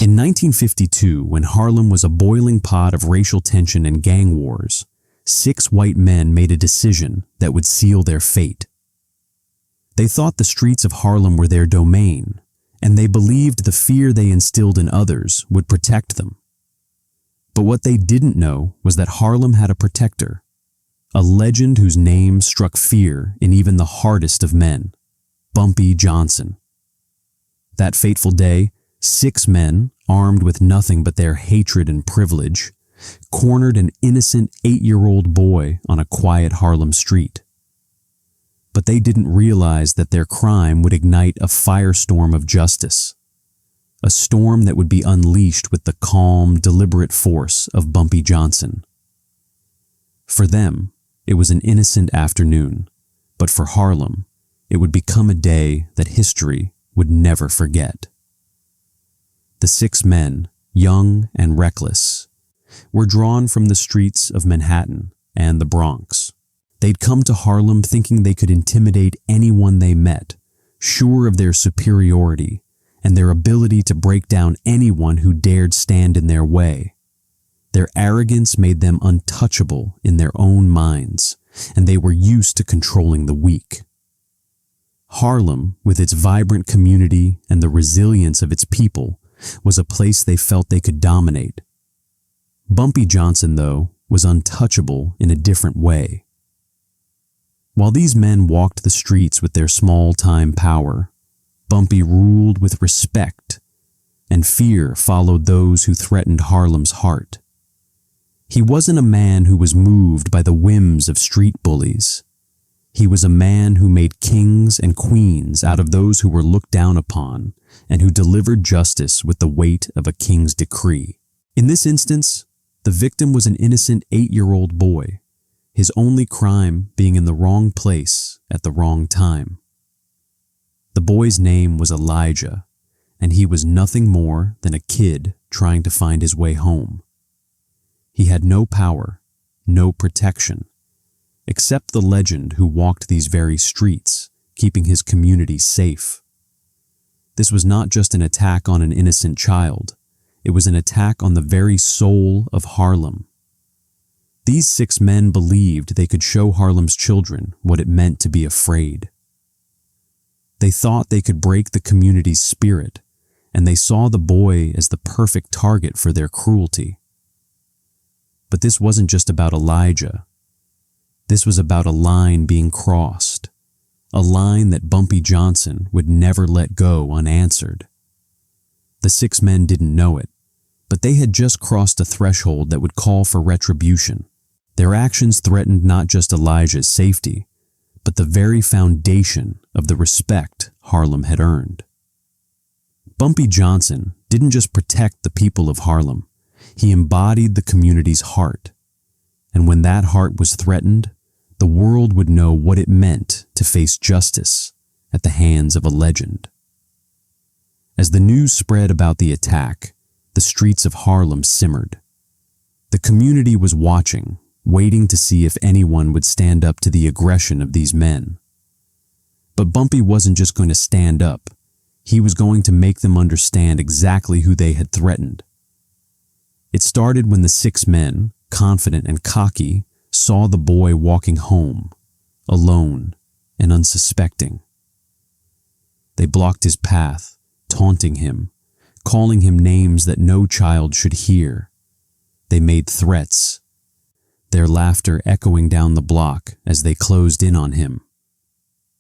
In 1952, when Harlem was a boiling pot of racial tension and gang wars, 6 white men made a decision that would seal their fate. They thought the streets of Harlem were their domain, and they believed the fear they instilled in others would protect them. But what they didn't know was that Harlem had a protector, a legend whose name struck fear in even the hardest of men, Bumpy Johnson. That fateful day, 6 men, armed with nothing but their hatred and privilege, cornered an innocent 8-year-old boy on a quiet Harlem street. But they didn't realize that their crime would ignite a firestorm of justice, a storm that would be unleashed with the calm, deliberate force of Bumpy Johnson. For them, it was an innocent afternoon, but for Harlem, it would become a day that history would never forget. The 6 men, young and reckless, were drawn from the streets of Manhattan and the Bronx. They'd come to Harlem thinking they could intimidate anyone they met, sure of their superiority and their ability to break down anyone who dared stand in their way. Their arrogance made them untouchable in their own minds, and they were used to controlling the weak. Harlem, with its vibrant community and the resilience of its people, was a place they felt they could dominate. Bumpy Johnson, though, was untouchable in a different way. While these men walked the streets with their small-time power, Bumpy ruled with respect, and fear followed those who threatened Harlem's heart. He wasn't a man who was moved by the whims of street bullies. He was a man who made kings and queens out of those who were looked down upon and who delivered justice with the weight of a king's decree. In this instance, the victim was an innocent 8-year-old boy, his only crime being in the wrong place at the wrong time. The boy's name was Elijah, and he was nothing more than a kid trying to find his way home. He had no power, no protection, except the legend who walked these very streets, keeping his community safe. This was not just an attack on an innocent child, it was an attack on the very soul of Harlem. These 6 men believed they could show Harlem's children what it meant to be afraid. They thought they could break the community's spirit, and they saw the boy as the perfect target for their cruelty. But this wasn't just about Elijah. This was about a line being crossed, a line that Bumpy Johnson would never let go unanswered. The 6 men didn't know it, but they had just crossed a threshold that would call for retribution. Their actions threatened not just Elijah's safety, but the very foundation of the respect Harlem had earned. Bumpy Johnson didn't just protect the people of Harlem, he embodied the community's heart. And when that heart was threatened, the world would know what it meant to face justice at the hands of a legend. As the news spread about the attack, the streets of Harlem simmered. The community was watching, waiting to see if anyone would stand up to the aggression of these men. But Bumpy wasn't just going to stand up. He was going to make them understand exactly who they had threatened. It started when the 6 men, confident and cocky, saw the boy walking home, alone and unsuspecting. They blocked his path, taunting him, calling him names that no child should hear. They made threats, their laughter echoing down the block as they closed in on him.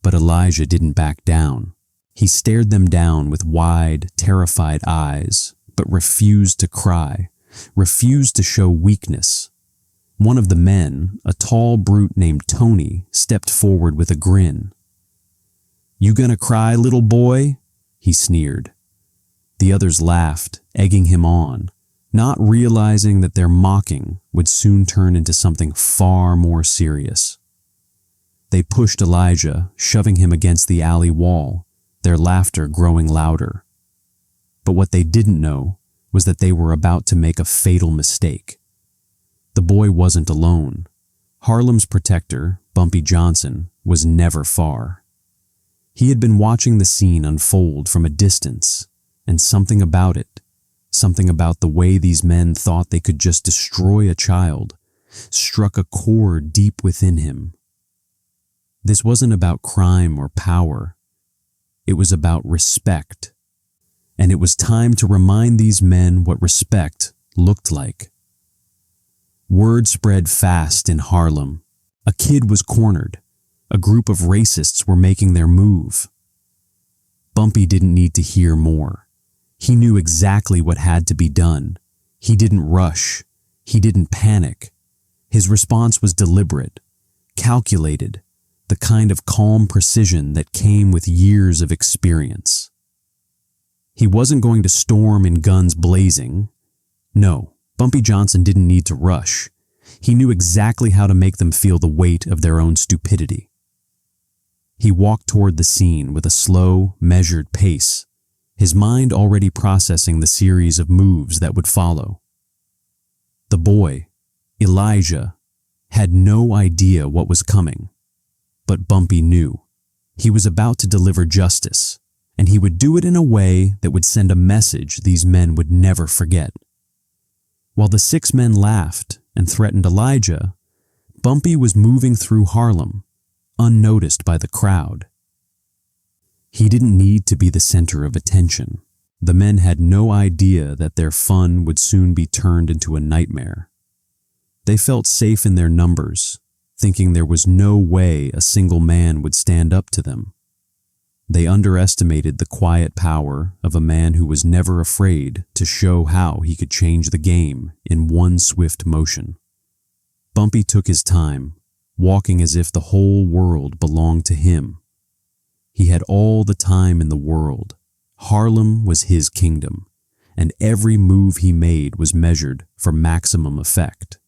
But Elijah didn't back down. He stared them down with wide, terrified eyes, but refused to cry, refused to show weakness. One of the men, a tall brute named Tony, stepped forward with a grin. "You gonna cry, little boy?" he sneered. The others laughed, egging him on, not realizing that their mocking would soon turn into something far more serious. They pushed Elijah, shoving him against the alley wall, their laughter growing louder. But what they didn't know was that they were about to make a fatal mistake. The boy wasn't alone. Harlem's protector, Bumpy Johnson, was never far. He had been watching the scene unfold from a distance, and something about it, Something about the way these men thought they could just destroy a child struck a chord deep within him. This wasn't about crime or power. It was about respect. And it was time to remind these men what respect looked like. Word spread fast in Harlem. A kid was cornered. A group of racists were making their move. Bumpy didn't need to hear more. He knew exactly what had to be done. He didn't rush. He didn't panic. His response was deliberate, calculated, the kind of calm precision that came with years of experience. He wasn't going to storm in guns blazing. No, Bumpy Johnson didn't need to rush. He knew exactly how to make them feel the weight of their own stupidity. He walked toward the scene with a slow, measured pace, his mind already processing the series of moves that would follow. The boy, Elijah, had no idea what was coming, but Bumpy knew. He was about to deliver justice, and he would do it in a way that would send a message these men would never forget. While the 6 men laughed and threatened Elijah, Bumpy was moving through Harlem, unnoticed by the crowd. He didn't need to be the center of attention. The men had no idea that their fun would soon be turned into a nightmare. They felt safe in their numbers, thinking there was no way a single man would stand up to them. They underestimated the quiet power of a man who was never afraid to show how he could change the game in one swift motion. Bumpy took his time, walking as if the whole world belonged to him. He had all the time in the world. Harlem was his kingdom, and every move he made was measured for maximum effect.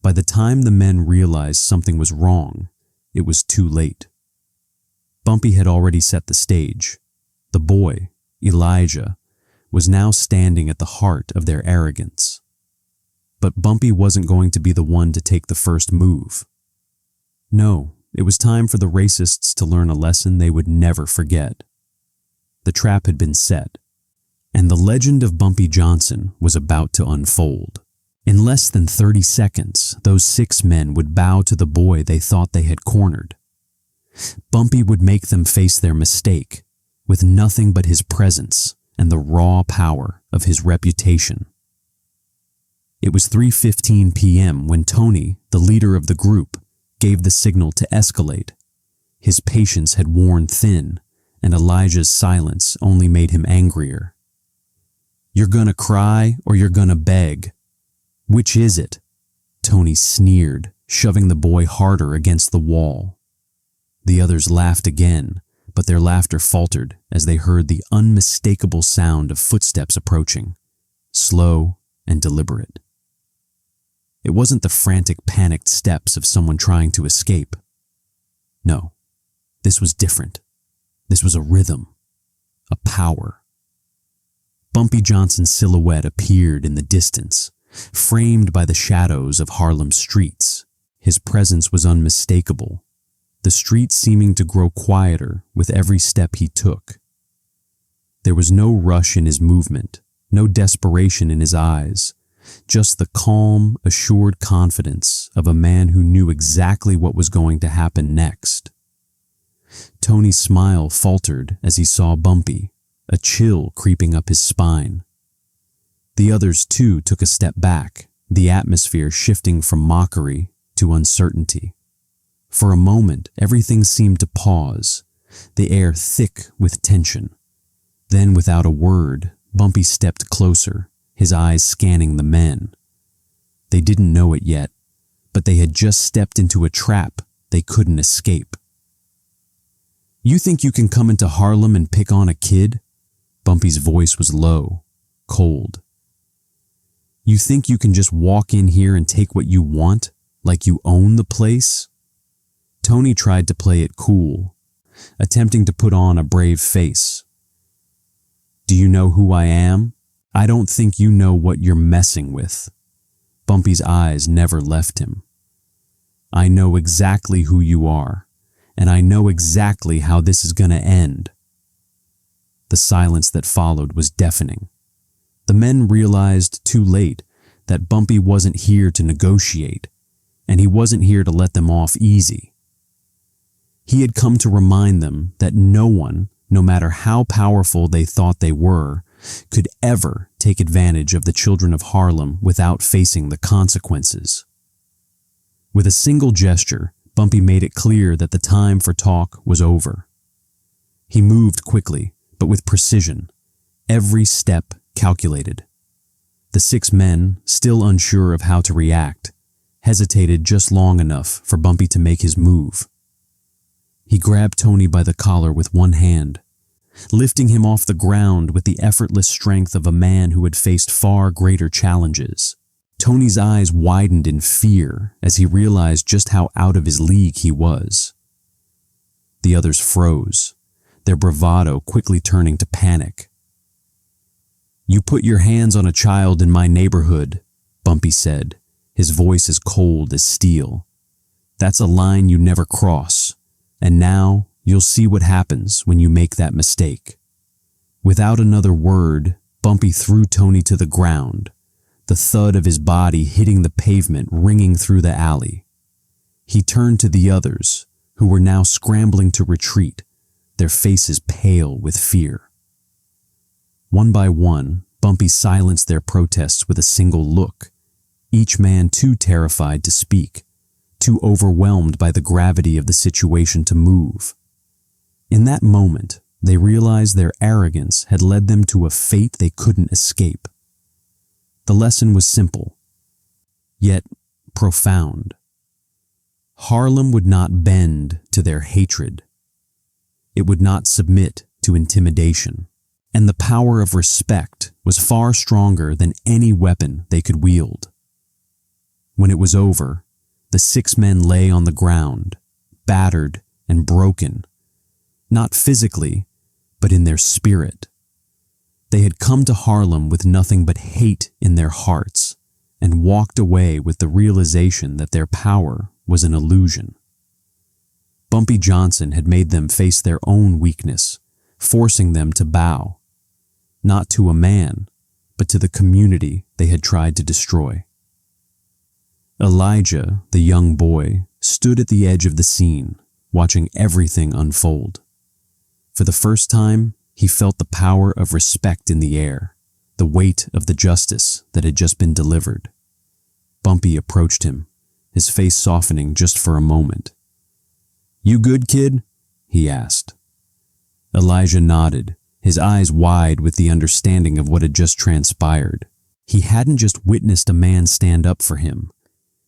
By the time the men realized something was wrong, it was too late. Bumpy had already set the stage. The boy, Elijah, was now standing at the heart of their arrogance. But Bumpy wasn't going to be the one to take the first move. No, it was time for the racists to learn a lesson they would never forget. The trap had been set, and the legend of Bumpy Johnson was about to unfold. In less than 30 seconds, those 6 men would bow to the boy they thought they had cornered. Bumpy would make them face their mistake with nothing but his presence and the raw power of his reputation. It was 3:15 p.m. when Tony, the leader of the group, gave the signal to escalate. His patience had worn thin, and Elijah's silence only made him angrier. "You're gonna cry or you're gonna beg. Which is it?" Tony sneered, shoving the boy harder against the wall. The others laughed again, but their laughter faltered as they heard the unmistakable sound of footsteps approaching, slow and deliberate. It wasn't the frantic, panicked steps of someone trying to escape. No, this was different. This was a rhythm, a power. Bumpy Johnson's silhouette appeared in the distance, framed by the shadows of Harlem's streets. His presence was unmistakable, the streets seeming to grow quieter with every step he took. There was no rush in his movement, no desperation in his eyes, just the calm, assured confidence of a man who knew exactly what was going to happen next. Tony's smile faltered as he saw Bumpy, a chill creeping up his spine. The others too took a step back, the atmosphere shifting from mockery to uncertainty. For a moment, everything seemed to pause, the air thick with tension. Then, without a word, Bumpy stepped closer, his eyes scanning the men. They didn't know it yet, but they had just stepped into a trap they couldn't escape. "You think you can come into Harlem and pick on a kid?" Bumpy's voice was low, cold. "You think you can just walk in here and take what you want, like you own the place?" Tony tried to play it cool, attempting to put on a brave face. "Do you know who I am? I don't think you know what you're messing with." Bumpy's eyes never left him. "I know exactly who you are, and I know exactly how this is going to end." The silence that followed was deafening. The men realized too late that Bumpy wasn't here to negotiate, and he wasn't here to let them off easy. He had come to remind them that no one, no matter how powerful they thought they were, could ever take advantage of the children of Harlem without facing the consequences. With a single gesture, Bumpy made it clear that the time for talk was over. He moved quickly, but with precision, every step calculated. The 6 men, still unsure of how to react, hesitated just long enough for Bumpy to make his move. He grabbed Tony by the collar with one hand, lifting him off the ground with the effortless strength of a man who had faced far greater challenges. Tony's eyes widened in fear as he realized just how out of his league he was. The others froze, their bravado quickly turning to panic. "You put your hands on a child in my neighborhood," Bumpy said, his voice as cold as steel. "That's a line you never cross, and now you'll see what happens when you make that mistake." Without another word, Bumpy threw Tony to the ground, the thud of his body hitting the pavement ringing through the alley. He turned to the others, who were now scrambling to retreat, their faces pale with fear. One by one, Bumpy silenced their protests with a single look, each man too terrified to speak, too overwhelmed by the gravity of the situation to move. In that moment, they realized their arrogance had led them to a fate they couldn't escape. The lesson was simple, yet profound. Harlem would not bend to their hatred. It would not submit to intimidation, and the power of respect was far stronger than any weapon they could wield. When it was over, the 6 men lay on the ground, battered and broken, not physically, but in their spirit. They had come to Harlem with nothing but hate in their hearts and walked away with the realization that their power was an illusion. Bumpy Johnson had made them face their own weakness, forcing them to bow, not to a man, but to the community they had tried to destroy. Elijah, the young boy, stood at the edge of the scene, watching everything unfold. For the first time, he felt the power of respect in the air, the weight of the justice that had just been delivered. Bumpy approached him, his face softening just for a moment. "You good, kid?" he asked. Elijah nodded, his eyes wide with the understanding of what had just transpired. He hadn't just witnessed a man stand up for him.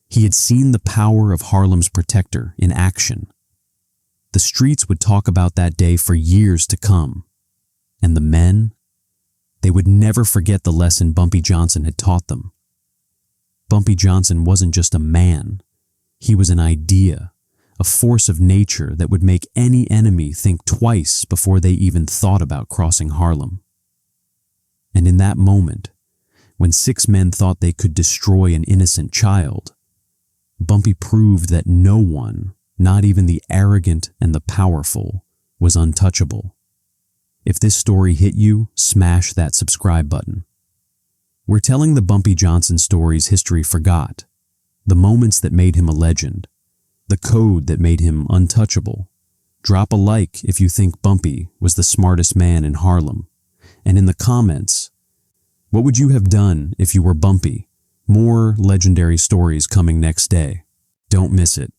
He had seen the power of Harlem's protector in action. The streets would talk about that day for years to come. And the men? They would never forget the lesson Bumpy Johnson had taught them. Bumpy Johnson wasn't just a man. He was an idea, a force of nature that would make any enemy think twice before they even thought about crossing Harlem. And in that moment, when 6 men thought they could destroy an innocent child, Bumpy proved that no one, not even the arrogant and the powerful, was untouchable. If this story hit you, smash that subscribe button. We're telling the Bumpy Johnson stories history forgot, the moments that made him a legend, the code that made him untouchable. Drop a like if you think Bumpy was the smartest man in Harlem. And in the comments, what would you have done if you were Bumpy? More legendary stories coming next day. Don't miss it.